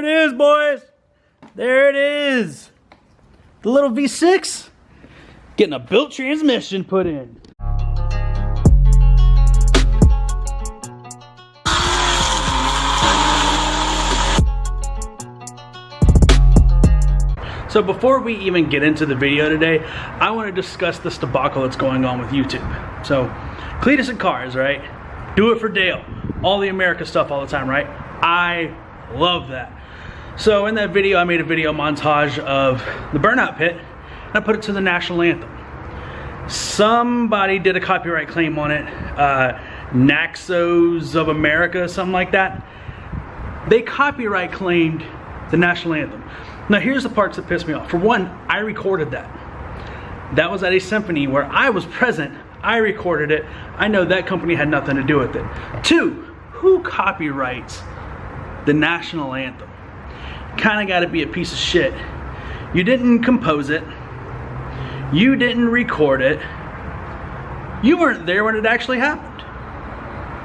there it is, boys. There it is. The little V6 getting a built transmission put in. So before we even get into the video today, I want to discuss this debacle that's going on with YouTube. So, Cletus and Cars, right? Do it for Dale. All the America stuff all the time, right? I love that. So in that video, I made a video montage of the Burnout Pit, and I put it to the national anthem. Somebody did a copyright claim on it, Naxos of America, something like that. They copyright claimed the national anthem. Now here's the parts that pissed me off. For one, I recorded that. That was at a symphony where I was present. I recorded it. I know that company had nothing to do with it. Two, who copyrights the national anthem? Kind of got to be a piece of shit. You didn't compose it. You didn't record it. You weren't there when it actually happened.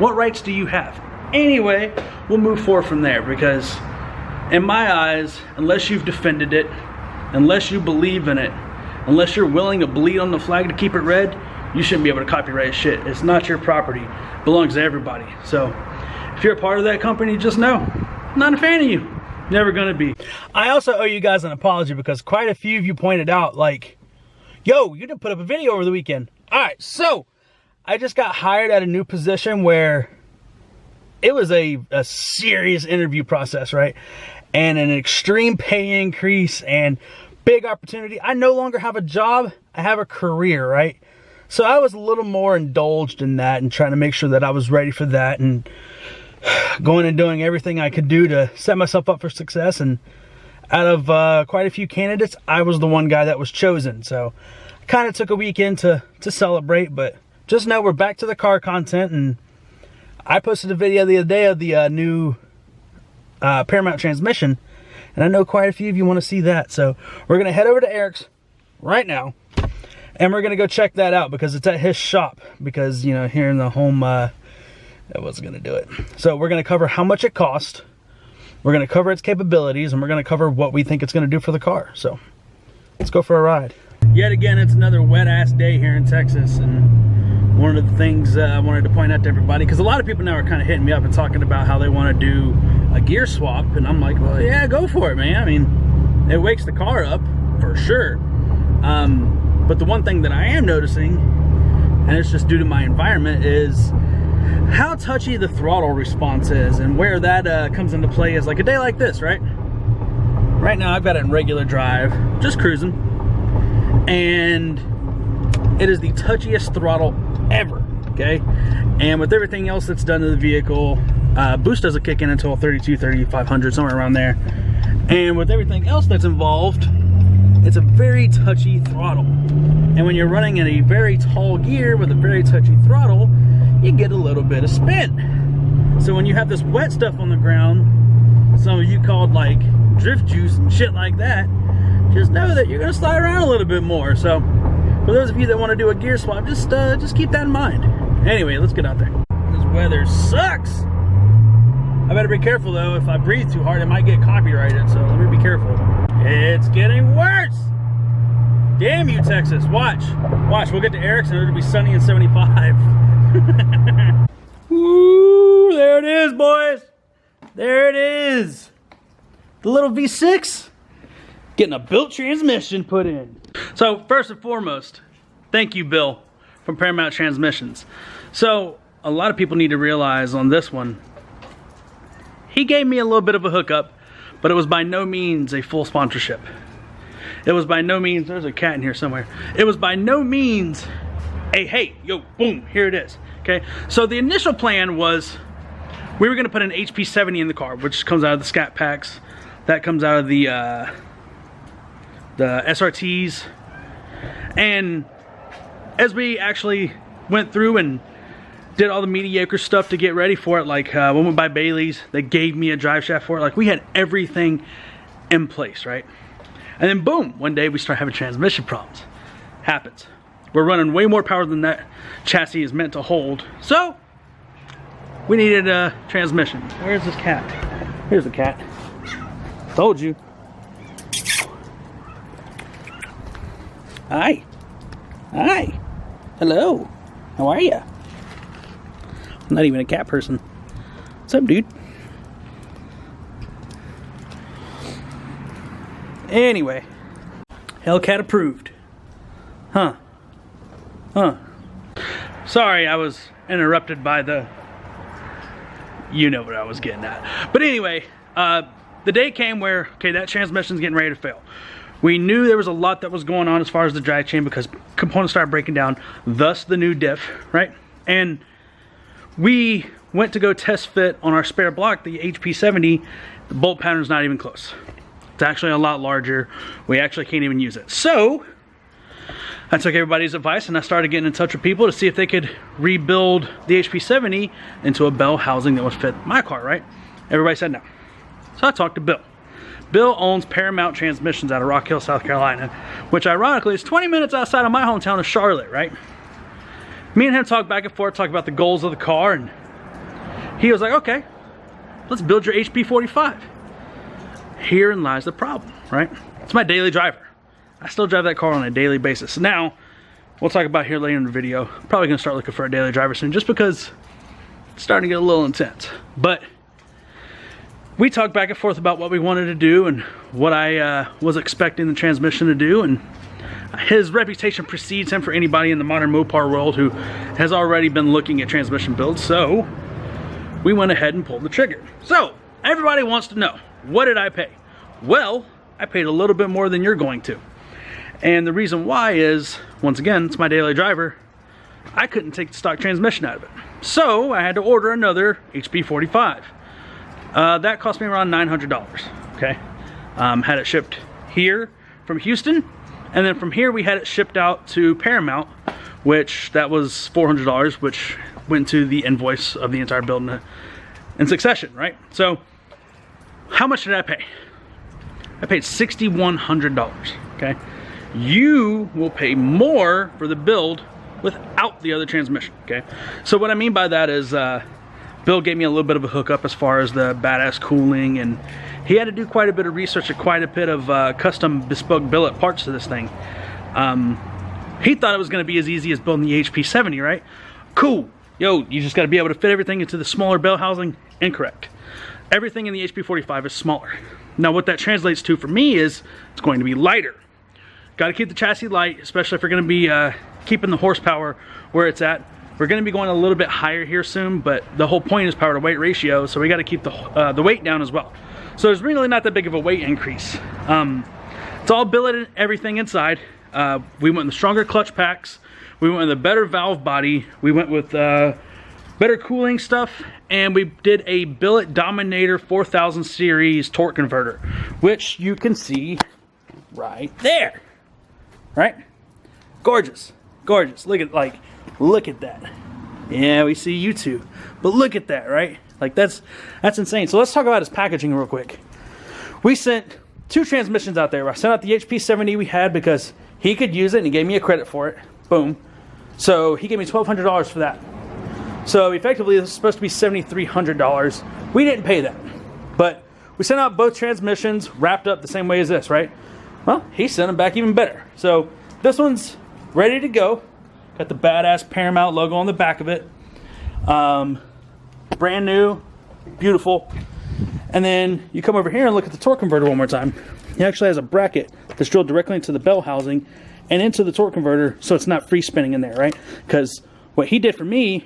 What rights do you have? Anyway, we'll move forward from there, because in my eyes, unless you've defended it, unless you believe in it, unless you're willing to bleed on the flag to keep it red, you shouldn't be able to copyright shit. It's not your property. It belongs to everybody. So if you're a part of that company, just know, I'm not a fan of you. Never gonna be. I also owe you guys an apology, because quite a few of you pointed out, like, yo, you didn't put up a video over the weekend. All right, so I just got hired at a new position where it was a serious interview process, right? And an extreme pay increase and big opportunity. I no longer have a job, I have a career, right? So I was a little more indulged in that and trying to make sure that I was ready for that, and going and doing everything I could do to set myself up for success. And out of quite a few candidates, I was the one guy that was chosen. So I kind of took a weekend to celebrate, but just know we're back to the car content. And I posted a video the other day of the new Paramount transmission, and I know quite a few of you want to see that. So we're going to head over to Eric's right now, and we're going to go check that out, because it's at his shop, because, you know, here in the home, I wasn't going to do it. So we're going to cover how much it cost, we're going to cover its capabilities, and we're going to cover what we think it's going to do for the car. So let's go for a ride. Yet again, it's another wet ass day here in Texas, and one of the things I wanted to point out to everybody, because a lot of people now are kind of hitting me up and talking about how they want to do a gear swap, and I'm like, well, yeah, go for it, man. I mean, it wakes the car up for sure. But the one thing that I am noticing, and it's just due to my environment, is how touchy the throttle response is. And where that comes into play is like a day like this, right? Right now I've got it in regular drive, just cruising, and it is the touchiest throttle ever, okay? And with everything else that's done to the vehicle, boost doesn't kick in until 32, 3500, somewhere around there. And with everything else that's involved, it's a very touchy throttle. And when you're running in a very tall gear with a very touchy throttle, you get a little bit of spin. So when you have this wet stuff on the ground, some of you called like drift juice and shit like that, just know that you're gonna slide around a little bit more. So for those of you that want to do a gear swap, just keep that in mind. Anyway, let's get out there. This weather sucks. I better be careful though. If I breathe too hard, it might get copyrighted, so let me be careful. It's getting worse. Damn you, Texas. Watch, we'll get to Eric's and it'll be sunny and 75. Woo, there it is, boys. There it is. The little V6 getting a built transmission put in. So first and foremost, thank you, Bill, from Paramount Transmissions. So a lot of people need to realize on this one, he gave me a little bit of a hookup, but it was by no means a full sponsorship. It was by no means, there's a cat in here somewhere. It was by no means a, hey, yo, boom, here it is, okay? So the initial plan was we were gonna put an HP70 in the car, which comes out of the Scat Packs. That comes out of the SRTs. And as we actually went through and did all the mediocre stuff to get ready for it, like we went by Bailey's, they gave me a drive shaft for it, like we had everything in place, right? And then boom, one day we start having transmission problems. Happens. We're running way more power than that chassis is meant to hold. So we needed a transmission. Where's this cat? Here's the cat. Told you. Hi. Hi. Hello. How are ya? I'm not even a cat person. What's up, dude? Anyway. Hellcat approved. Huh. Sorry, I was interrupted by the... You know what I was getting at. But anyway, the day came where, okay, that transmission's getting ready to fail. We knew there was a lot that was going on as far as the drag chain because components started breaking down, thus the new diff, right? And we went to go test fit on our spare block, the HP70. The bolt pattern's not even close. It's actually a lot larger. We actually can't even use it. So I took everybody's advice and I started getting in touch with people to see if they could rebuild the HP70 into a bell housing that would fit my car, right? Everybody said no. So I talked to Bill. Bill owns Paramount Transmissions out of Rock Hill, South Carolina, which ironically is 20 minutes outside of my hometown of Charlotte, right? Me and him talked back and forth, talked about the goals of the car, and he was like, okay, let's build your HP45. Herein lies the problem, right? It's my daily driver. I still drive that car on a daily basis. Now, we'll talk about here later in the video. I'm probably gonna start looking for a daily driver soon just because it's starting to get a little intense. But we talked back and forth about what we wanted to do and what I was expecting the transmission to do, and his reputation precedes him for anybody in the modern Mopar world who has already been looking at transmission builds, so we went ahead and pulled the trigger. So, everybody wants to know, what did I pay? Well, I paid a little bit more than you're going to. And the reason why is, once again, it's my daily driver. I couldn't take the stock transmission out of it. So, I had to order another HP45. That cost me around $900, okay? Had it shipped here from Houston, and then from here we had it shipped out to Paramount, which that was $400, which went to the invoice of the entire build in succession, right? So, how much did I pay? I paid $6,100, okay? You will pay more for the build without the other transmission, okay? So what I mean by that is, Bill gave me a little bit of a hookup as far as the badass cooling, and he had to do quite a bit of research and quite a bit of custom bespoke billet parts to this thing. He thought it was going to be as easy as building the HP70, right? Cool. Yo, you just got to be able to fit everything into the smaller bell housing. Incorrect. Everything in the HP45 is smaller. Now what that translates to for me is it's going to be lighter. Got to keep the chassis light, especially if we're going to be keeping the horsepower where it's at. We're going to be going a little bit higher here soon, but the whole point is power to weight ratio, so we got to keep the weight down as well. So there's really not that big of a weight increase. It's all billeted, everything inside. We went with the stronger clutch packs. We went with a better valve body. We went with better cooling stuff, and we did a billet Dominator 4000 series torque converter, which you can see right there. Right? Gorgeous, gorgeous. Look at that. Yeah, we see you too. But look at that, right? Like that's insane. So let's talk about his packaging real quick. We sent 2 transmissions out there. I sent out the HP70 we had because he could use it and he gave me a credit for it. Boom. So he gave me $1,200 for that. So effectively this is supposed to be $7,300. We didn't pay that. But we sent out both transmissions wrapped up the same way as this, right? Well, he sent them back even better. So this one's ready to go. Got the badass Paramount logo on the back of it. Brand new, beautiful. And then you come over here and look at the torque converter one more time. He actually has a bracket that's drilled directly into the bell housing and into the torque converter, so it's not free spinning in there, right? Because what he did for me,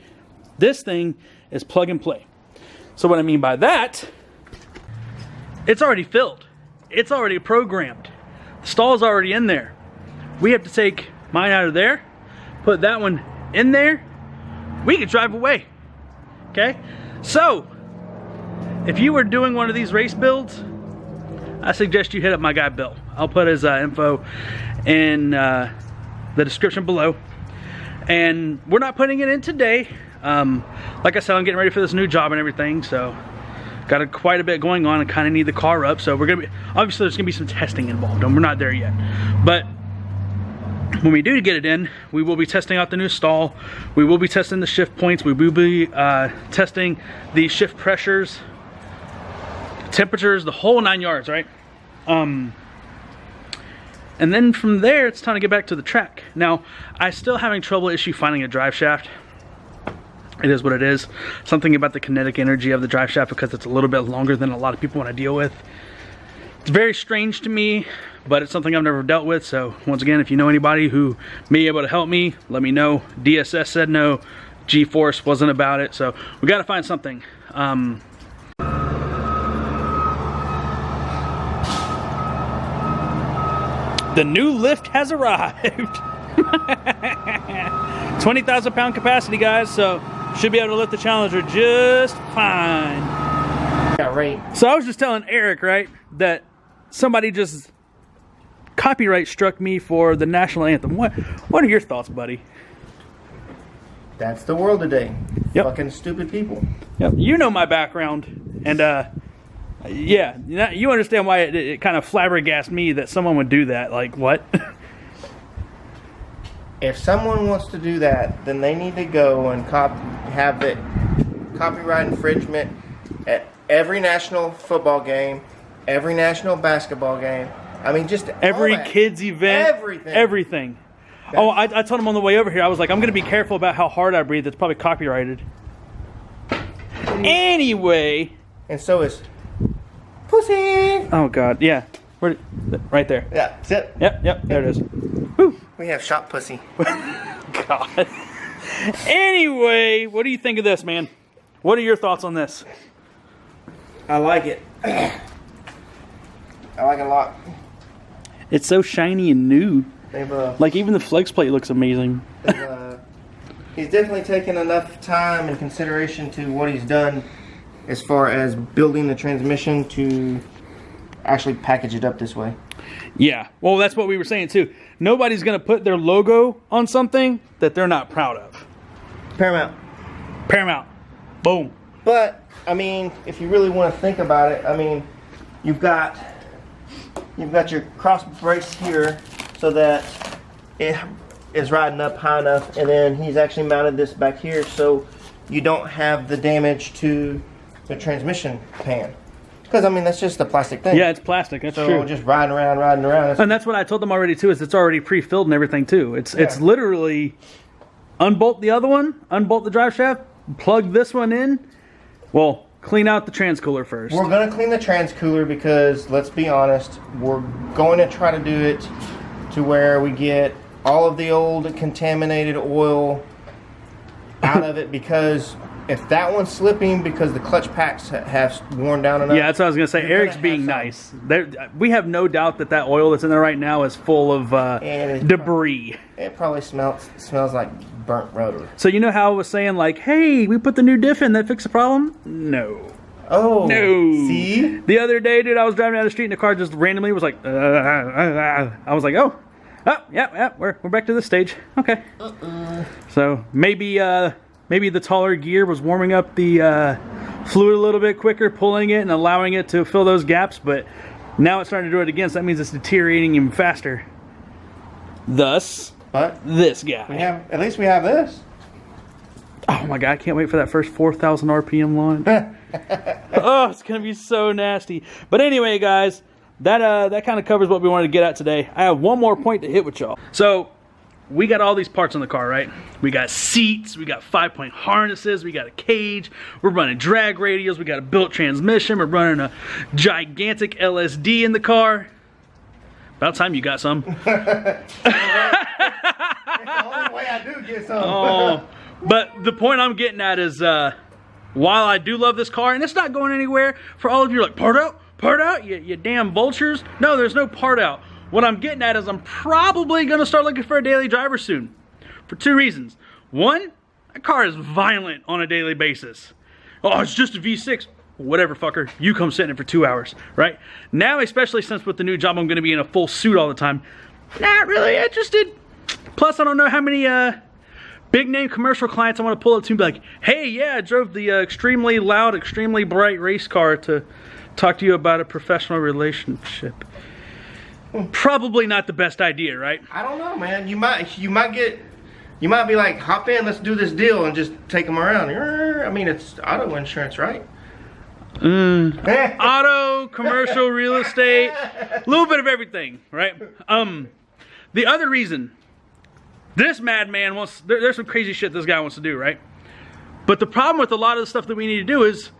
this thing is plug and play. So what I mean by that, it's already filled. It's already programmed. The stall's already in there. We have to take mine out of there, put that one in there, we could drive away. Okay? So, if you were doing one of these race builds, I suggest you hit up my guy Bill. I'll put his info in the description below. And we're not putting it in today. Like I said, I'm getting ready for this new job and everything, so got quite a bit going on and kind of need the car up. So we're gonna be, obviously there's gonna be some testing involved, and we're not there yet. But when we do get it in, we will be testing out the new stall. We will be testing the shift points. We will be testing the shift pressures temperatures, the whole 9 yards, right? And then from there, it's time to get back to the track. Now, I still having trouble finding a drive shaft. It is what it is. Something about the kinetic energy of the drive shaft, because it's a little bit longer than a lot of people want to deal with. It's very strange to me, but it's something I've never dealt with. So once again, if you know anybody who may be able to help me, let me know. DSS said no. G-Force wasn't about it. So we got to find something. The new lift has arrived. 20,000 pound capacity, guys, so should be able to lift the Challenger just fine. Yeah, right. So I was just telling Eric, right, that somebody just copyright struck me for the national anthem. What are your thoughts, buddy? That's the world today. Yep. Fucking stupid people. Yep. You know my background, and yeah, you understand why it kind of flabbergasted me that someone would do that. Like, what? If someone wants to do that, then they need to go and have the copyright infringement at every national football game, every national basketball game. I mean, just every kids event, everything. Oh, I told him on the way over here, I was like, I'm going to be careful about how hard I breathe. It's probably copyrighted. Anyway. And so is pussy. Oh, God. Yeah. Right there. Yeah. Sit. Yep. There it is. Woo. We have shot pussy. God. Anyway, what do you think of this, man? What are your thoughts on this? I like it. I like it a lot. It's so shiny and new. They've, like, even the flex plate looks amazing. He's definitely taken enough time and consideration to what he's done as far as building the transmission to actually package it up this way. Yeah, well, that's what we were saying too. Nobody's going to put their logo on something that they're not proud of. Paramount. Boom. But, I mean, if you really want to think about it, I mean, you've got your cross brace here so that it is riding up high enough, and then he's actually mounted this back here so you don't have the damage to the transmission pan. Because, I mean, that's just a plastic thing. Yeah, it's plastic. That's true. So just riding around. And that's what I told them already, too, is it's already pre-filled and everything, too. It's literally unbolt the other one, unbolt the drive shaft, plug this one in. Well, clean out the transcooler first. We're going to clean the transcooler because, let's be honest, we're going to try to do it to where we get all of the old contaminated oil out of it, because if that one's slipping because the clutch packs have worn down enough. Yeah, that's what I was going to say. Eric's being nice. We have no doubt that oil that's in there right now is full of debris. It probably smells like burnt rotor. So you know how I was saying, like, hey, we put the new diff in, that fixed the problem? No. Oh. No. See? The other day, dude, I was driving down the street and the car just randomly was like, I was like, oh, yeah, we're back to this stage. Okay. So maybe the taller gear was warming up the fluid a little bit quicker, pulling it and allowing it to fill those gaps, but now it's starting to do it again, so that means it's deteriorating even faster. Thus, this guy. At least we have this. Oh my God, I can't wait for that first 4,000 RPM launch. Oh, it's going to be so nasty. But anyway, guys, that kind of covers what we wanted to get at today. I have one more point to hit with y'all. So, we got all these parts on the car, right? We got seats, we got 5-point harnesses, we got a cage, we're running drag radials, we got a built transmission, we're running a gigantic LSD in the car. About time you got some. It's the only way I do get some. Oh, but the point I'm getting at is, while I do love this car, and it's not going anywhere, for all of you like, part out, you damn vultures. No, there's no part out. What I'm getting at is I'm probably going to start looking for a daily driver soon. For two reasons. One, that car is violent on a daily basis. Oh, it's just a V6. Whatever, fucker. You come sit in it for 2 hours, right? Now, especially since with the new job I'm going to be in a full suit all the time, not really interested. Plus, I don't know how many big name commercial clients I want to pull up to and be like, hey, yeah, I drove the extremely loud, extremely bright race car to talk to you about a professional relationship. Probably not the best idea, right? I don't know, man. You might be like, hop in, let's do this deal, and just take them around. I mean, it's auto insurance, right? Auto, commercial, real estate, a little bit of everything, right? The other reason, this madman wants, there's some crazy shit this guy wants to do, right? But the problem with a lot of the stuff that we need to do is,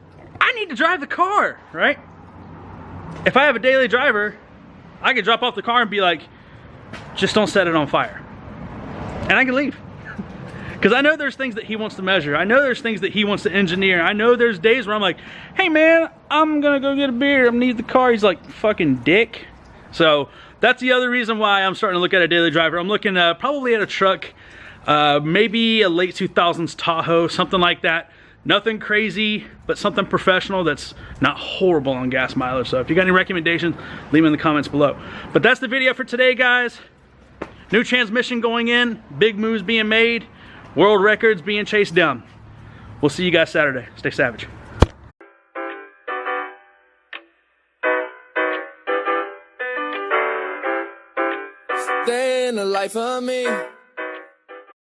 I need to drive the car, right? If I have a daily driver, I can drop off the car and be like, just don't set it on fire. And I can leave. Because I know there's things that he wants to measure. I know there's things that he wants to engineer. I know there's days where I'm like, hey man, I'm gonna go get a beer. I need the car. He's like, fucking dick. So that's the other reason why I'm starting to look at a daily driver. I'm looking probably at a truck, maybe a late 2000s Tahoe, something like that. Nothing crazy, but something professional that's not horrible on gas mileage. So if you got any recommendations, leave them in the comments below. But that's the video for today, guys. New transmission going in, big moves being made, world records being chased down. We'll see you guys Saturday. Stay savage. Stay in the life of me.